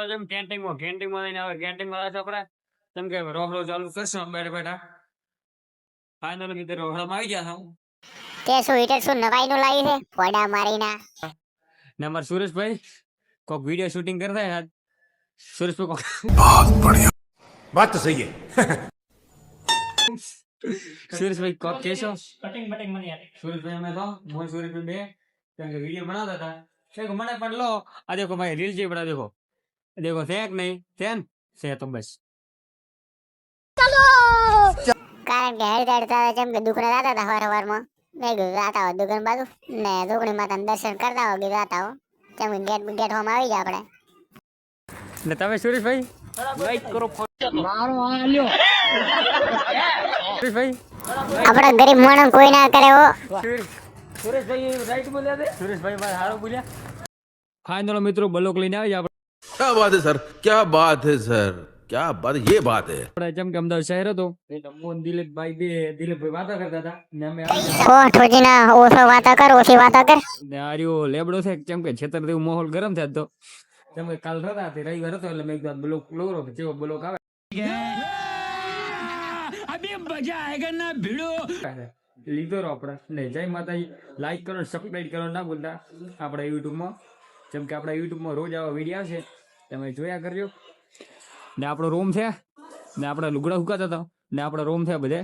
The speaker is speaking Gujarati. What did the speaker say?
જેમ કેન્ટીનમાં લઈને આવે કેન્ટીનમાં આવે છોકરા જેમ કે રોહડો ચાલુ કરશું બેઠા બેઠા ફાઇનલ કીધું રોહડામાં આવી ગયા હું તે શું હીટર શું નવાઈ નું લાવી છે ફોડા મારીના ને અમાર સુરેશભાઈ કોક વિડીયો શૂટિંગ કરતા યાર સુરેશભાઈ કોક बात तो सही है સુરેશભાઈ કોક કેસો કટિંગ મને યાર સુરેશભાઈ અમે તો મોય સુરેશભાઈ બે કેમ કે વિડીયો બનાવતા હતા કે મને પણ લો આ દેખો ભાઈ રીલ જે બના દેખો છે કે નહીં છે ને છે તો બસ કારણ કે હેડ ચડતા જેમ કે દુકાને જતા હતા સવારમાં મેં કીધું જાતા હો દુકાન બાજુ ને દુકણી માતાનું દર્શન કરતા હો કીધું જાતા હો કેમ કે ગેટ હોમ આવી જાય આપણે ને તમે સુરેશભાઈ લાઈક કરો મારો આ લ્યો સુરેશભાઈ આપણા ગરીબ માણસ કોઈ ના કરે હો સુરેશભાઈ રાઈટ બોલ્યા દે સુરેશભાઈ મારે હારો બોલ્યા ફાઇનલ મિત્રો બ્લોક લઈને આવી આપણે क्या बात है सर क्या बात है सર क्या बात ये बात है આપણે જેમ કે અમદાવાદ શહેર હતો એટલે મોહન દિલીપભાઈ બે દિલીપભાઈ વાતો કરતા હતા ને અમે ઓ ઠોજીના ઓછો વાતા કર ઓછી વાતા કર ને આર્યો લેબડો છે જેમ કે છેતર જેવું માહોલ ગરમ થયો તો જેમ કે કાલ રજા હતી રવિવાર હતો એટલે મેં એકદમ બ્લોક લોરો જેવો બ્લોક આવે અભી મજા આયેગા ના ભીડો લીધો રો આપણે ને જય માતાજી લાઈક કરો સબસ્ક્રાઇબ કરો ના ભૂલતા આપણા યુટ્યુબમાં જેમ કે આપણા યુટ્યુબમાં રોજ આવા વિડીયો આવશે તમે જોયા કરજો ને આપણો રૂમ છે ને આપણા લુગડા સુકાતા હતા ને આપણા રૂમ છે બધે